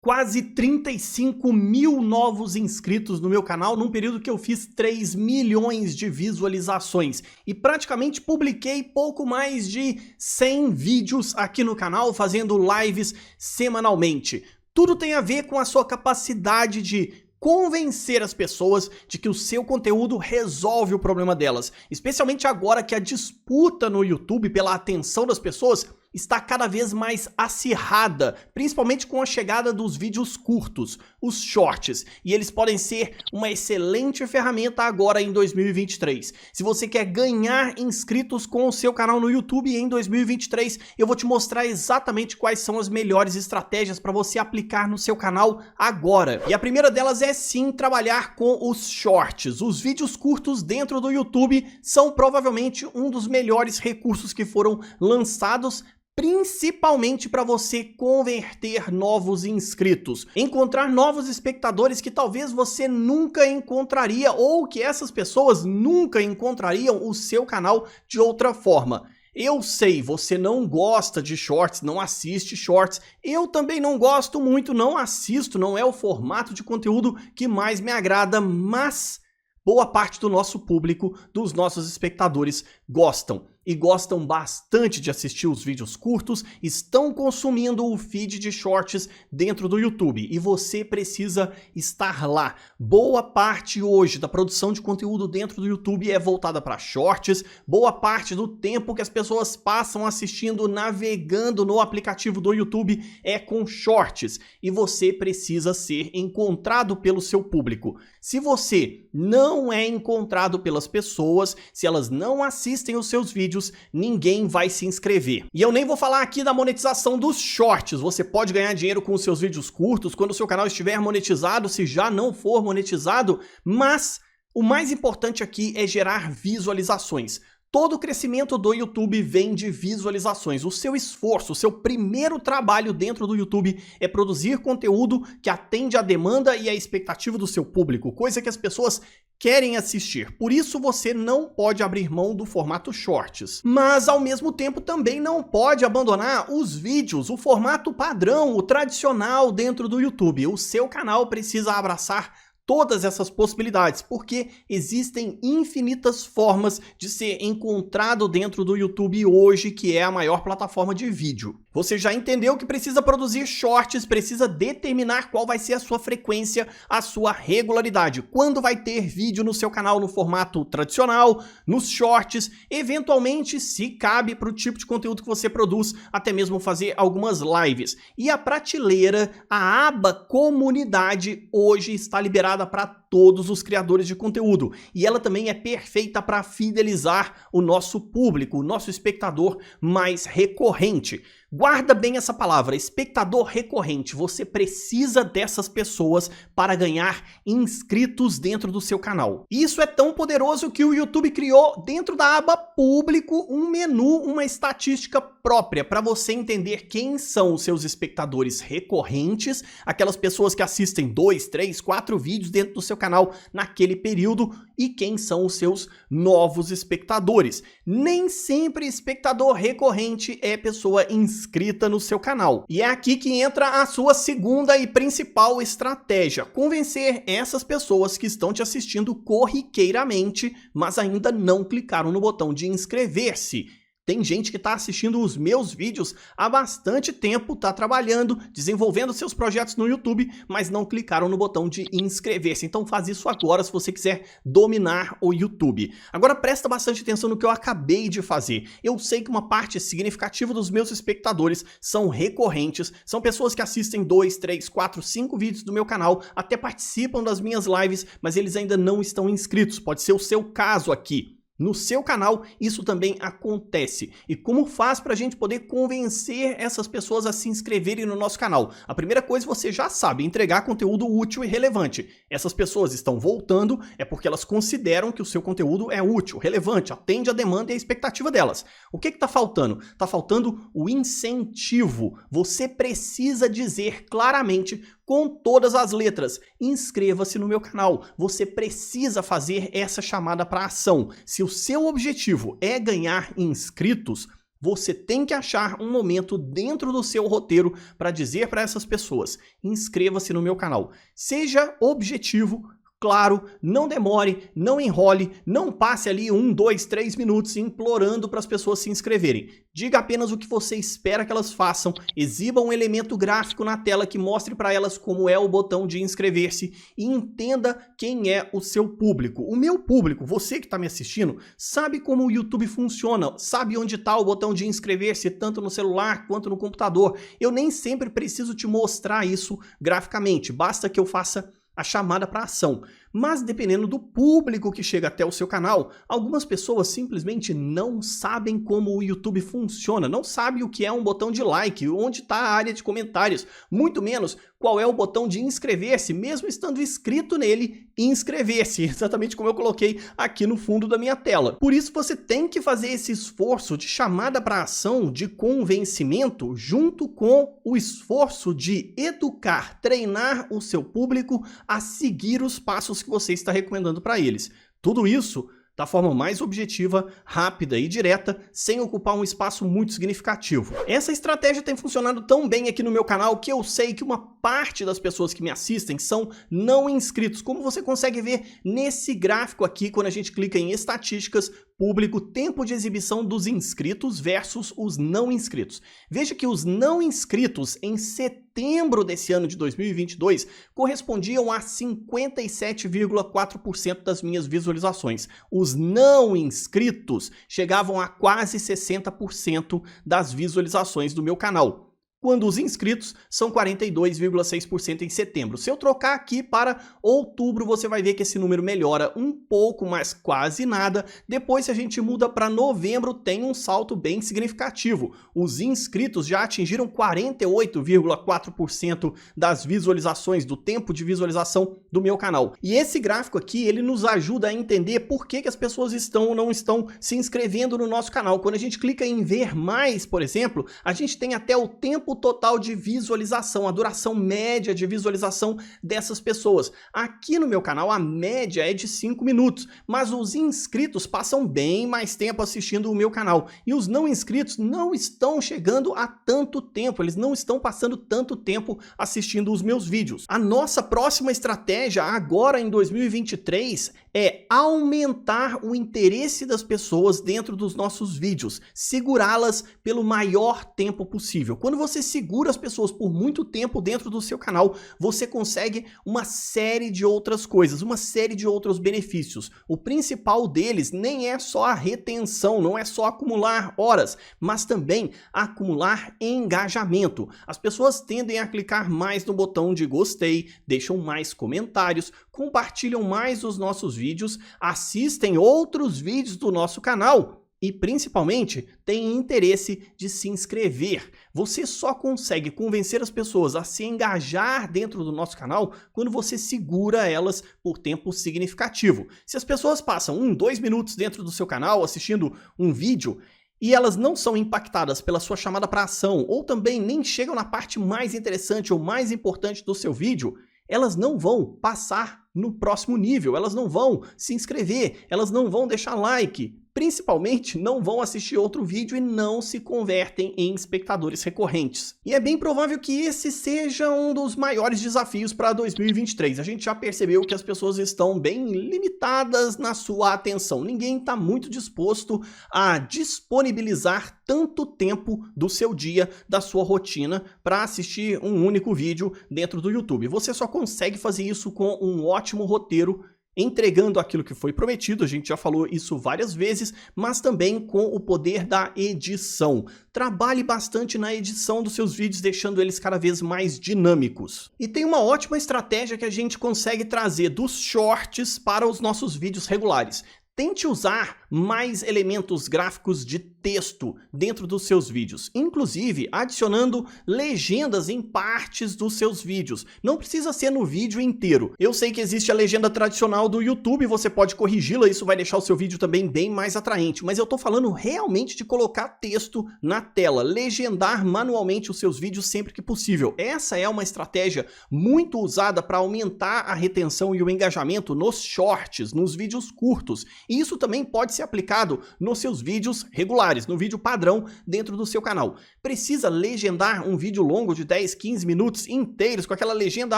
quase 35 mil novos inscritos no meu canal num período que eu fiz 3 milhões de visualizações e praticamente publiquei pouco mais de 100 vídeos aqui no canal, fazendo lives semanalmente. Tudo tem a ver com a sua capacidade de convencer as pessoas de que o seu conteúdo resolve o problema delas, especialmente agora que a disputa no YouTube pela atenção das pessoas está cada vez mais acirrada, principalmente com a chegada dos vídeos curtos, os shorts, e eles podem ser uma excelente ferramenta agora em 2023. Se você quer ganhar inscritos com o seu canal no YouTube em 2023, eu vou te mostrar exatamente quais são as melhores estratégias para você aplicar no seu canal agora. E a primeira delas é sim trabalhar com os shorts. Os vídeos curtos dentro do YouTube são provavelmente um dos melhores recursos que foram lançados, principalmente para você converter novos inscritos, encontrar novos espectadores que talvez você nunca encontraria ou que essas pessoas nunca encontrariam o seu canal de outra forma. Eu sei, você não gosta de shorts, não assiste shorts, eu também não gosto muito, não assisto, não é o formato de conteúdo que mais me agrada, mas boa parte do nosso público, dos nossos espectadores gostam. E gostam bastante de assistir os vídeos curtos, estão consumindo o feed de shorts dentro do YouTube e você precisa estar lá. Boa parte hoje da produção de conteúdo dentro do YouTube é voltada para shorts, boa parte do tempo que as pessoas passam assistindo, navegando no aplicativo do YouTube é com shorts e você precisa ser encontrado pelo seu público. Se você não é encontrado pelas pessoas, se elas não assistem os seus vídeos, ninguém vai se inscrever. E eu nem vou falar aqui da monetização dos shorts. Você pode ganhar dinheiro com os seus vídeos curtos quando o seu canal estiver monetizado, se já não for monetizado, mas o mais importante aqui é gerar visualizações. Todo o crescimento do YouTube vem de visualizações. O seu esforço, o seu primeiro trabalho dentro do YouTube é produzir conteúdo que atende à demanda e à expectativa do seu público, coisa que as pessoas querem assistir. Por isso você não pode abrir mão do formato shorts. Mas ao mesmo tempo também não pode abandonar os vídeos, o formato padrão, o tradicional dentro do YouTube. O seu canal precisa abraçar todas essas possibilidades, porque existem infinitas formas de ser encontrado dentro do YouTube hoje, que é a maior plataforma de vídeo. Você já entendeu que precisa produzir shorts, precisa determinar qual vai ser a sua frequência, a sua regularidade. Quando vai ter vídeo no seu canal no formato tradicional, nos shorts, eventualmente, se cabe para o tipo de conteúdo que você produz, até mesmo fazer algumas lives. E a prateleira, a aba comunidade, hoje está liberada para todos os criadores de conteúdo. E ela também é perfeita para fidelizar o nosso público, o nosso espectador mais recorrente. Guarda bem essa palavra, espectador recorrente. Você precisa dessas pessoas para ganhar inscritos dentro do seu canal. Isso é tão poderoso que o YouTube criou dentro da aba público um menu, uma estatística própria para você entender quem são os seus espectadores recorrentes, aquelas pessoas que assistem 2, 3, 4 vídeos dentro do seu canal naquele período e quem são os seus novos espectadores. Nem sempre espectador recorrente é pessoa inscrita no seu canal. E é aqui que entra a sua segunda e principal estratégia: convencer essas pessoas que estão te assistindo corriqueiramente, mas ainda não clicaram no botão de inscrever-se. Tem gente que está assistindo os meus vídeos há bastante tempo, está trabalhando, desenvolvendo seus projetos no YouTube, mas não clicaram no botão de inscrever-se. Então faz isso agora se você quiser dominar o YouTube. Agora presta bastante atenção no que eu acabei de fazer. Eu sei que uma parte significativa dos meus espectadores são recorrentes, são pessoas que assistem 2, 3, 4, 5 vídeos do meu canal, até participam das minhas lives, mas eles ainda não estão inscritos. Pode ser o seu caso aqui. No seu canal, isso também acontece. E como faz para a gente poder convencer essas pessoas a se inscreverem no nosso canal? A primeira coisa você já sabe, entregar conteúdo útil e relevante. Essas pessoas estão voltando, é porque elas consideram que o seu conteúdo é útil, relevante, atende à demanda e à expectativa delas. O que está faltando? Está faltando o incentivo. Você precisa dizer claramente, com todas as letras: inscreva-se no meu canal. Você precisa fazer essa chamada para ação. Se o seu objetivo é ganhar inscritos, Você tem que achar um momento dentro do seu roteiro para dizer para essas pessoas: inscreva-se no meu canal. Seja objetivo, claro, não demore, não enrole, não passe ali 1, 2, 3 minutos implorando para as pessoas se inscreverem. Diga apenas o que você espera que elas façam, exiba um elemento gráfico na tela que mostre para elas como é o botão de inscrever-se e entenda quem é o seu público. O meu público, você que está me assistindo, sabe como o YouTube funciona, sabe onde está o botão de inscrever-se, tanto no celular quanto no computador. Eu nem sempre preciso te mostrar isso graficamente, basta que eu faça a chamada para ação. Mas dependendo do público que chega até o seu canal, algumas pessoas simplesmente não sabem como o YouTube funciona, não sabem o que é um botão de like, onde está a área de comentários, muito menos qual é o botão de inscrever-se, mesmo estando inscrito nele, inscrever-se, exatamente como eu coloquei aqui no fundo da minha tela. Por isso você tem que fazer esse esforço de chamada para ação, de convencimento, junto com o esforço de educar, treinar o seu público a seguir os passos que você está recomendando para eles. Tudo isso da forma mais objetiva, rápida e direta, sem ocupar um espaço muito significativo. Essa estratégia tem funcionado tão bem aqui no meu canal que eu sei que uma parte das pessoas que me assistem são não inscritos, como você consegue ver nesse gráfico aqui, quando a gente clica em estatísticas, público, tempo de exibição dos inscritos versus os não inscritos. Veja que os não inscritos em setembro desse ano de 2022 correspondiam a 57,4% das minhas visualizações. Os não inscritos chegavam a quase 60% das visualizações do meu canal, quando os inscritos são 42,6% em setembro. Se eu trocar aqui para outubro, você vai ver que esse número melhora um pouco, mas quase nada. Depois, se a gente muda para novembro, tem um salto bem significativo. Os inscritos já atingiram 48,4% das visualizações, do tempo de visualização do meu canal. E esse gráfico aqui, ele nos ajuda a entender por que as pessoas estão ou não estão se inscrevendo no nosso canal. Quando a gente clica em ver mais, por exemplo, a gente tem até o tempo total de visualização, a duração média de visualização dessas pessoas. Aqui no meu canal a média é de 5 minutos, mas os inscritos passam bem mais tempo assistindo o meu canal. E os não inscritos não estão chegando a tanto tempo, eles não estão passando tanto tempo assistindo os meus vídeos. A nossa próxima estratégia agora em 2023 é aumentar o interesse das pessoas dentro dos nossos vídeos, segurá-las pelo maior tempo possível. Quando você segura as pessoas por muito tempo dentro do seu canal, você consegue uma série de outras coisas, uma série de outros benefícios. O principal deles nem é só a retenção, não é só acumular horas, mas também acumular engajamento. As pessoas tendem a clicar mais no botão de gostei, deixam mais comentários, compartilham mais os nossos vídeos, assistem outros vídeos do nosso canal e, principalmente, têm interesse de se inscrever. Você só consegue convencer as pessoas a se engajar dentro do nosso canal quando você segura elas por tempo significativo. Se as pessoas passam 1, 2 minutos dentro do seu canal assistindo um vídeo e elas não são impactadas pela sua chamada para ação ou também nem chegam na parte mais interessante ou mais importante do seu vídeo, elas não vão passar no próximo nível, elas não vão se inscrever, elas não vão deixar like, principalmente não vão assistir outro vídeo e não se convertem em espectadores recorrentes. E é bem provável que esse seja um dos maiores desafios para 2023. A gente já percebeu que as pessoas estão bem limitadas na sua atenção. Ninguém está muito disposto a disponibilizar tanto tempo do seu dia, da sua rotina, para assistir um único vídeo dentro do YouTube. Você só consegue fazer isso com um ótimo roteiro, entregando aquilo que foi prometido, a gente já falou isso várias vezes, mas também com o poder da edição. Trabalhe bastante na edição dos seus vídeos, deixando eles cada vez mais dinâmicos. E tem uma ótima estratégia que a gente consegue trazer dos shorts para os nossos vídeos regulares. Tente usar mais elementos gráficos de texto dentro dos seus vídeos, inclusive adicionando legendas em partes dos seus vídeos. Não precisa ser no vídeo inteiro. Eu sei que existe a legenda tradicional do YouTube, você pode corrigi-la, isso vai deixar o seu vídeo também bem mais atraente, mas eu tô falando realmente de colocar texto na tela, legendar manualmente os seus vídeos sempre que possível. Essa é uma estratégia muito usada para aumentar a retenção e o engajamento nos shorts, nos vídeos curtos. E isso também pode ser aplicado nos seus vídeos regulares, no vídeo padrão dentro do seu canal. Precisa legendar um vídeo longo de 10, 15 minutos inteiros com aquela legenda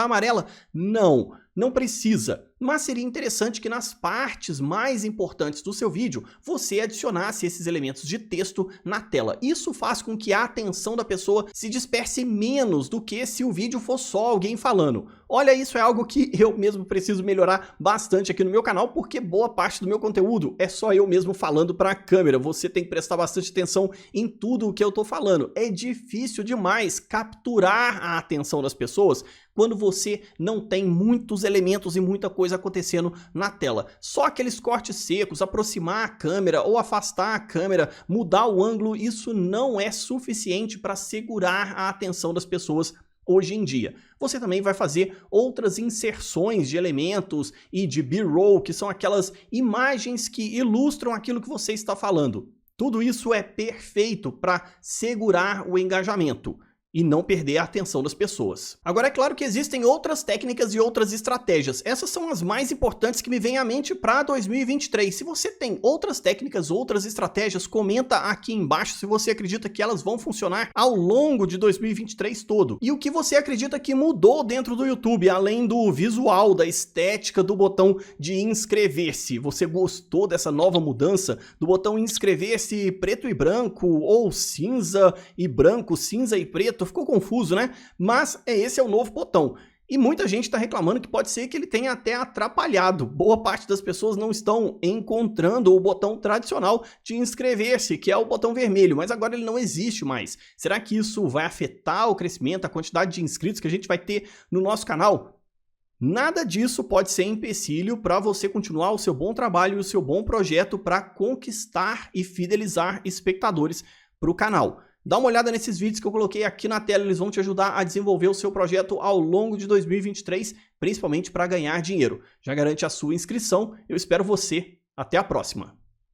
amarela? Não, não precisa. Mas seria interessante que nas partes mais importantes do seu vídeo você adicionasse esses elementos de texto na tela. Isso faz com que a atenção da pessoa se disperse menos do que se o vídeo for só alguém falando. Olha, isso é algo que eu mesmo preciso melhorar bastante aqui no meu canal, porque boa parte do meu conteúdo é só eu mesmo falando para a câmera. Você tem que prestar bastante atenção em tudo o que eu estou falando. É difícil demais capturar a atenção das pessoas quando você não tem muitos elementos e muita coisa acontecendo na tela. Só aqueles cortes secos, aproximar a câmera ou afastar a câmera, mudar o ângulo, isso não é suficiente para segurar a atenção das pessoas hoje em dia. Você também vai fazer outras inserções de elementos e de B-roll, que são aquelas imagens que ilustram aquilo que você está falando. Tudo isso é perfeito para segurar o engajamento e não perder a atenção das pessoas. Agora, é claro que existem outras técnicas e outras estratégias. Essas são as mais importantes que me vêm à mente para 2023. Se você tem outras técnicas, outras estratégias, comenta aqui embaixo se você acredita que elas vão funcionar ao longo de 2023 todo. E o que você acredita que mudou dentro do YouTube, além do visual, da estética do botão de inscrever-se. Você gostou dessa nova mudança do botão inscrever-se preto e branco ou cinza e branco, cinza e preto? Ficou confuso, né? Mas esse é o novo botão. E muita gente está reclamando que pode ser que ele tenha até atrapalhado. Boa parte das pessoas não estão encontrando o botão tradicional de inscrever-se, que é o botão vermelho, mas agora ele não existe mais. Será que isso vai afetar o crescimento, a quantidade de inscritos que a gente vai ter no nosso canal? Nada disso pode ser empecilho para você continuar o seu bom trabalho e o seu bom projeto para conquistar e fidelizar espectadores para o canal. Dá uma olhada nesses vídeos que eu coloquei aqui na tela, eles vão te ajudar a desenvolver o seu projeto ao longo de 2023, principalmente para ganhar dinheiro. Já garante a sua inscrição, eu espero você, até a próxima!